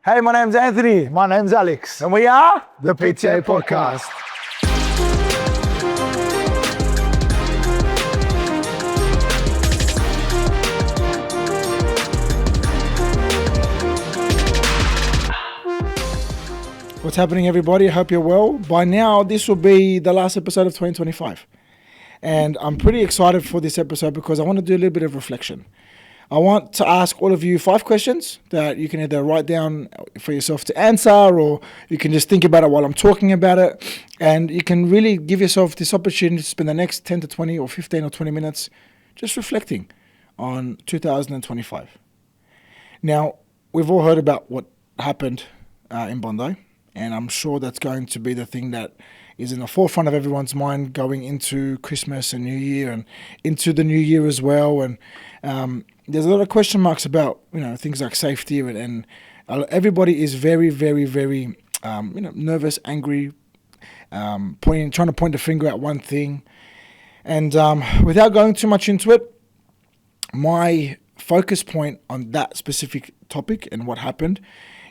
Hey, my name's Anthony. My name's Alex. And we are The PTA Podcast. What's happening, everybody? I hope you're well. By now, this will be the last episode of 2025. And I'm pretty excited for this episode because I want to do a little bit of reflection. I want to ask all of you 5 questions that you can either write down for yourself to answer, or you can just think about it while I'm talking about it. And you can really give yourself this opportunity to spend the next 10 to 20 or 15 or 20 minutes just reflecting on 2025. Now, we've all heard about what happened in Bondi. And I'm sure that's going to be the thing that is in the forefront of everyone's mind going into Christmas and New Year and into the new year as well. And there's a lot of question marks about, things like safety and everybody is very, very, very, nervous, angry, trying to point the finger at one thing. And without going too much into it, my focus point on that specific topic and what happened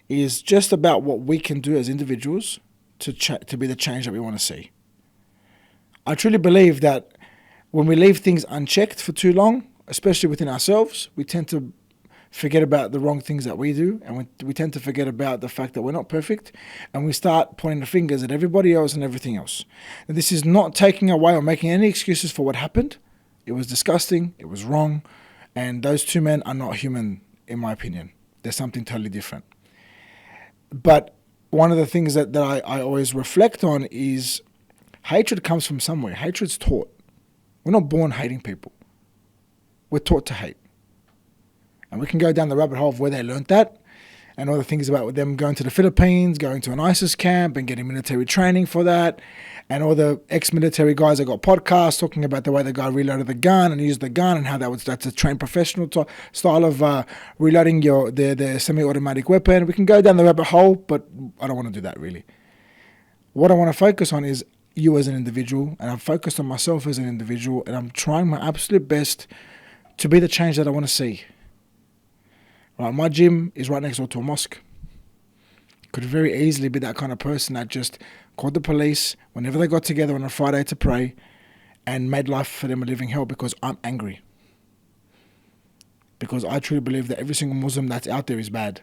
is just about what we can do as individuals to be the change that we want to see. I truly believe that when we leave things unchecked for too long, especially within ourselves, we tend to forget about the wrong things that we do, and we tend to forget about the fact that we're not perfect, and we start pointing the fingers at everybody else and everything else. And this is not taking away or making any excuses for what happened. It was disgusting, it was wrong, and those 2 men are not human, in my opinion. They're something totally different. But one of the things that I always reflect on is hatred comes from somewhere. Hatred's taught. We're not born hating people. We're taught to hate. And we can go down the rabbit hole of where they learned that and all the things about them going to the Philippines, going to an ISIS camp and getting military training for that. And all the ex-military guys that got podcasts talking about the way the guy reloaded the gun and used the gun and how that's a trained professional style of reloading their semi-automatic weapon. We can go down the rabbit hole, but I don't want to do that really. What I want to focus on is you as an individual, and I'm focused on myself as an individual, and I'm trying my absolute best to be the change that I want to see. Right, my gym is right next door to a mosque. Could very easily be that kind of person that just called the police whenever they got together on a Friday to pray and made life for them a living hell because I'm angry. Because I truly believe that every single Muslim that's out there is bad.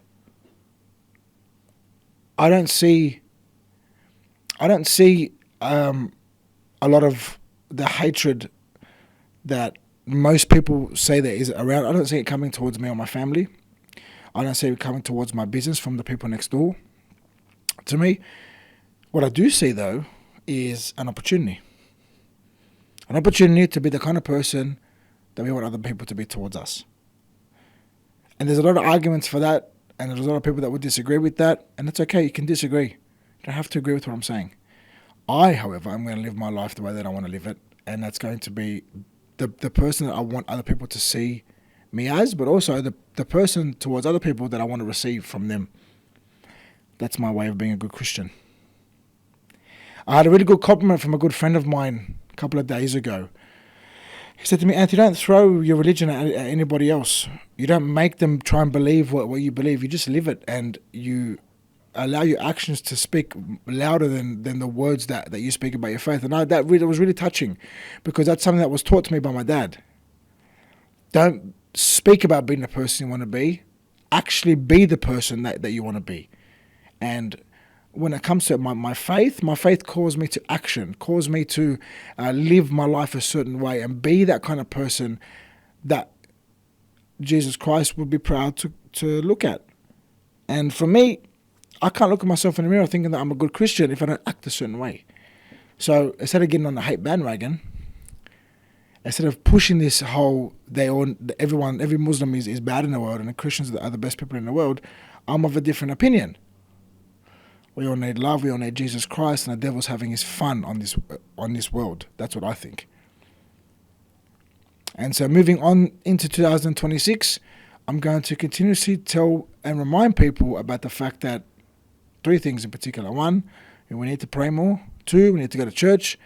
I don't see a lot of the hatred that most people say there is around. I don't see it coming towards me or my family. I don't see it coming towards my business from the people next door to me. What I do see, though, is an opportunity. An opportunity to be the kind of person that we want other people to be towards us. And there's a lot of arguments for that, and there's a lot of people that would disagree with that, and it's okay, you can disagree. You don't have to agree with what I'm saying. I, however, am going to live my life the way that I want to live it, and that's going to be the person that I want other people to see me as, but also the person towards other people that I want to receive from them. That's my way of being a good Christian. I had a really good compliment from a good friend of mine a couple of days ago. He said to me, Anthony, don't throw your religion at anybody else. You don't make them try and believe what you believe. You just live it, and you allow your actions to speak louder than the words that you speak about your faith. And that was really touching, because that's something that was taught to me by my dad. Don't speak about being the person you want to be. Actually be the person that you want to be. And when it comes to my faith calls me to action, calls me to live my life a certain way and be that kind of person that Jesus Christ would be proud to look at. And for me, I can't look at myself in the mirror thinking that I'm a good Christian if I don't act a certain way. So instead of getting on the hate bandwagon, instead of pushing this whole every Muslim is bad in the world and the Christians are the best people in the world, I'm of a different opinion. We all need love, we all need Jesus Christ, and the devil's having his fun on this world. That's what I think. And so moving on into 2026, I'm going to continuously tell and remind people about the fact that 3 things in particular. 1, we need to pray more. 2, we need to go to church.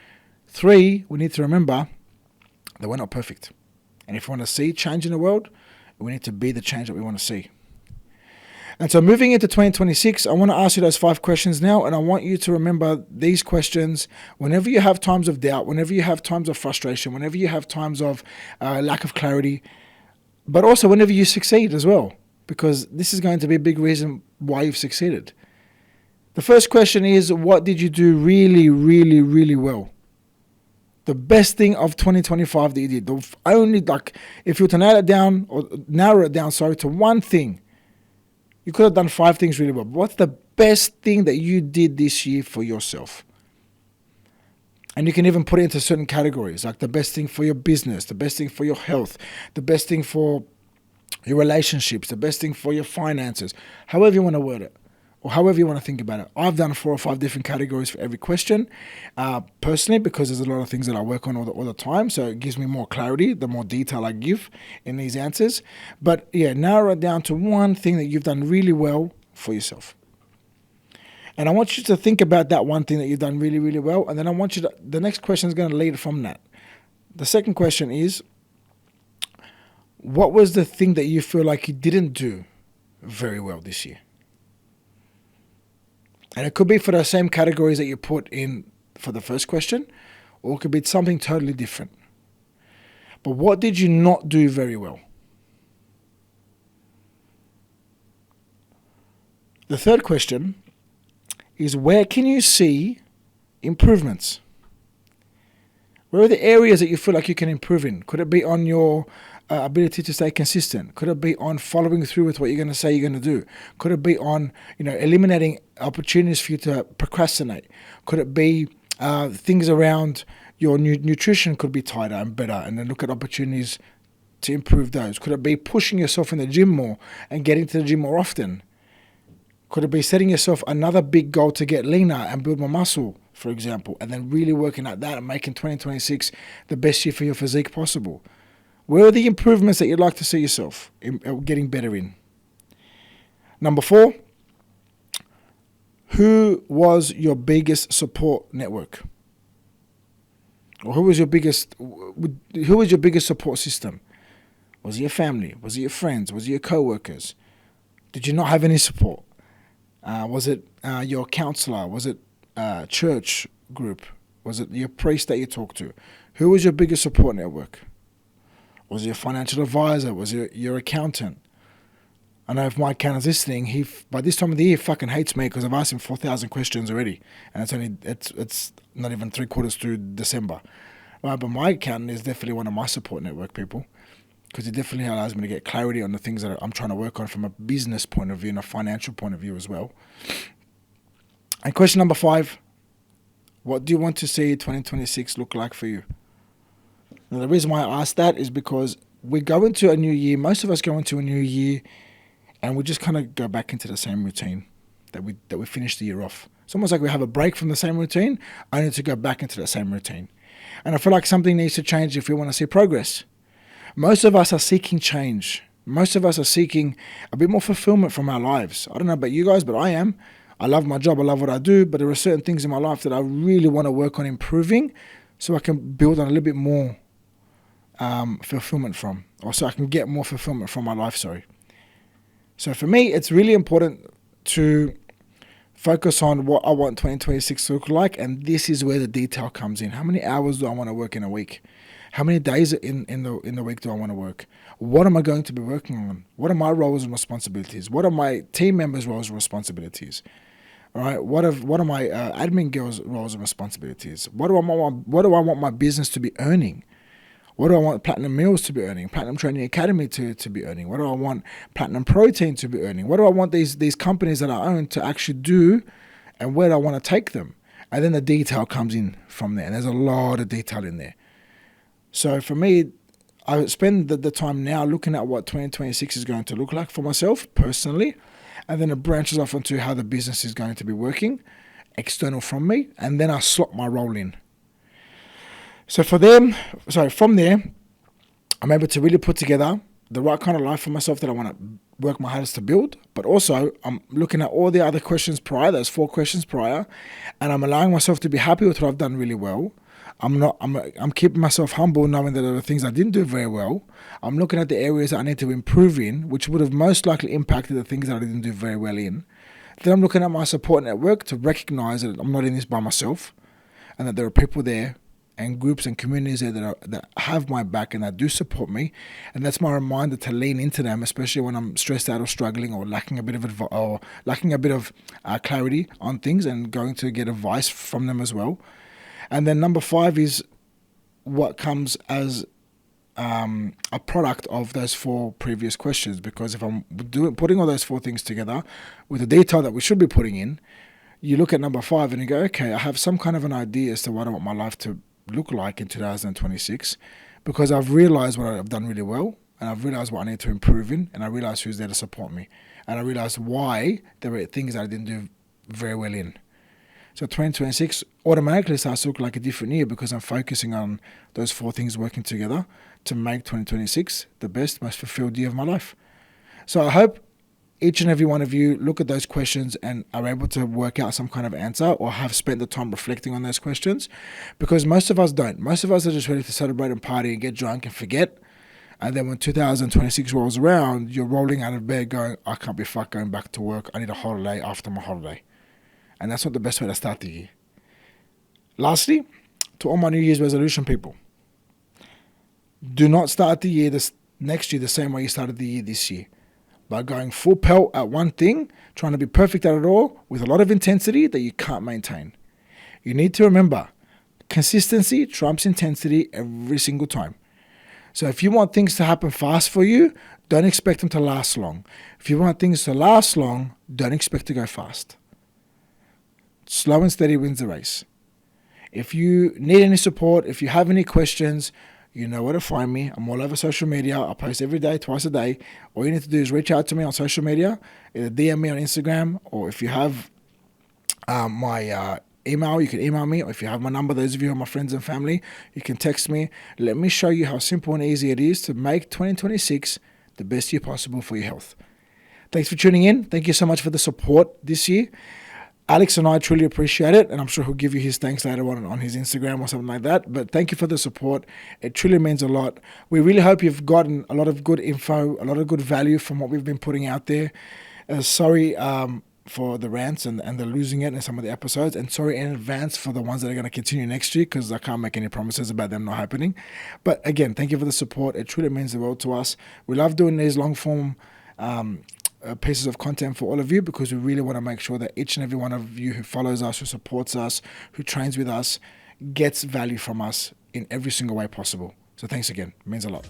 3, we need to remember that we're not perfect. And if we want to see change in the world, we need to be the change that we want to see. And so moving into 2026, I want to ask you those 5 questions now, and I want you to remember these questions whenever you have times of doubt, whenever you have times of frustration, whenever you have times of lack of clarity, but also whenever you succeed as well, because this is going to be a big reason why you've succeeded. The first question is, what did you do really, really, really well? The best thing of 2025 that you did. The only, if you were to narrow it down, to one thing. You could have done 5 things really well. But what's the best thing that you did this year for yourself? And you can even put it into certain categories, like the best thing for your business, the best thing for your health, the best thing for your relationships, the best thing for your finances, however you want to word it, or however you want to think about it. I've done 4 or 5 different categories for every question, personally, because there's a lot of things that I work on all the time, so it gives me more clarity the more detail I give in these answers. But yeah, narrow it down to one thing that you've done really well for yourself. And I want you to think about that one thing that you've done really, really well, and then I want you to, the next question is going to lead from that. The second question is, what was the thing that you feel like you didn't do very well this year? And it could be for the same categories that you put in for the first question, or it could be something totally different. But what did you not do very well? The third question is, where can you see improvements? Where are the areas that you feel like you can improve in? Could it be on your ability to stay consistent? Could it be on following through with what you're going to say you're going to do? Could it be on, eliminating opportunities for you to procrastinate? Could it be things around your nutrition could be tighter and better, and then look at opportunities to improve those? Could it be pushing yourself in the gym more and getting to the gym more often? Could it be setting yourself another big goal to get leaner and build more muscle, for example, and then really working at that and making 2026 the best year for your physique possible? Where are the improvements that you'd like to see yourself getting better in? Number 4, who was your biggest support network? Or who was your biggest support system? Was it your family? Was it your friends? Was it your co-workers? Did you not have any support? Was it your counselor? Was it church group? Was it your priest that you talked to? Who was your biggest support network? Was it your financial advisor? Was it your accountant? I know if my accountant's listening, by this time of the year fucking hates me because I've asked him 4,000 questions already, and it's not even 3/4 through December. Right, but my accountant is definitely one of my support network people, because it definitely allows me to get clarity on the things that I'm trying to work on from a business point of view and a financial point of view as well. And question number 5, what do you want to see 2026 look like for you? Now, the reason why I asked that is because we go into a new year, most of us go into a new year, and we just kind of go back into the same routine that we finished the year off. It's almost like we have a break from the same routine, only to go back into the same routine. And I feel like something needs to change if we want to see progress. Most of us are seeking change. Most of us are seeking a bit more fulfillment from our lives. I don't know about you guys, but I am. I love my job, I love what I do, but there are certain things in my life that I really want to work on improving so I can build on a little bit more fulfillment from, or so I can get more fulfillment from my life, So for me, it's really important to focus on what I want 2026 to look like, and this is where the detail comes in. How many hours do I want to work in a week? How many days in the week do I want to work? What am I going to be working on? What are my roles and responsibilities? What are my team members' roles and responsibilities? All right. What are my admin girls' roles and responsibilities? What do I want my business to be earning? What do I want Platinum Meals to be earning? Platinum Training Academy to be earning? What do I want Platinum Protein to be earning? What do I want these companies that I own to actually do, and where do I want to take them? And then the detail comes in from there. And there's a lot of detail in there. So for me, I spend the time now looking at what 2026 is going to look like for myself personally, and then it branches off into how the business is going to be working, external from me, and then I slot my role in. So from there, I'm able to really put together the right kind of life for myself that I want to work my hardest to build, but also I'm looking at all the other questions prior, those 4 questions prior, and I'm allowing myself to be happy with what I've done really well. I'm keeping myself humble, knowing that there are things I didn't do very well. I'm looking at the areas that I need to improve in, which would have most likely impacted the things that I didn't do very well in. Then I'm looking at my support network to recognize that I'm not in this by myself, and that there are people there and groups and communities there that have my back and that do support me. And that's my reminder to lean into them, especially when I'm stressed out or struggling or lacking a bit of clarity on things, and going to get advice from them as well. And then number 5 is what comes as a product of those 4 previous questions. Because if I'm putting all those 4 things together with the detail that we should be putting in, you look at number 5 and you go, okay, I have some kind of an idea as to what I want my life to look like in 2026, because I've realized what I've done really well, and I've realized what I need to improve in, and I realized who's there to support me, and I realized why there were things that I didn't do very well in. So 2026 automatically starts to look like a different year, because I'm focusing on those 4 things working together to make 2026 the best, most fulfilled year of my life. So I hope each and every one of you look at those questions and are able to work out some kind of answer, or have spent the time reflecting on those questions, because most of us don't. Most of us are just ready to celebrate and party and get drunk and forget. And then when 2026 rolls around, you're rolling out of bed going, I can't be fucked going back to work. I need a holiday after my holiday. And that's not the best way to start the year. Lastly, to all my New Year's resolution people, do not start the year next year the same way you started the year this year, by going full pelt at one thing, trying to be perfect at it all with a lot of intensity that you can't maintain. You need to remember, consistency trumps intensity every single time. So if you want things to happen fast for you, don't expect them to last long. If you want things to last long, don't expect to go fast. Slow and steady wins the race. If you need any support, if you have any questions, you know where to find me. I'm all over social media. I post every day, twice a day. All you need to do is reach out to me on social media, either DM me on Instagram, or if you have my email, you can email me. Or if you have my number, those of you who are my friends and family, you can text me. Let me show you how simple and easy it is to make 2026 the best year possible for your health. Thanks for tuning in. Thank you so much for the support this year. Alex and I truly appreciate it, and I'm sure he'll give you his thanks later on his Instagram or something like that. But thank you for the support. It truly means a lot. We really hope you've gotten a lot of good info, a lot of good value from what we've been putting out there. Sorry for the rants and the losing it in some of the episodes, and sorry in advance for the ones that are going to continue next year, because I can't make any promises about them not happening. But again, thank you for the support. It truly means the world to us. We love doing these long form pieces of content for all of you, because we really want to make sure that each and every one of you who follows us, who supports us, who trains with us, gets value from us in every single way possible. So thanks again. It means a lot.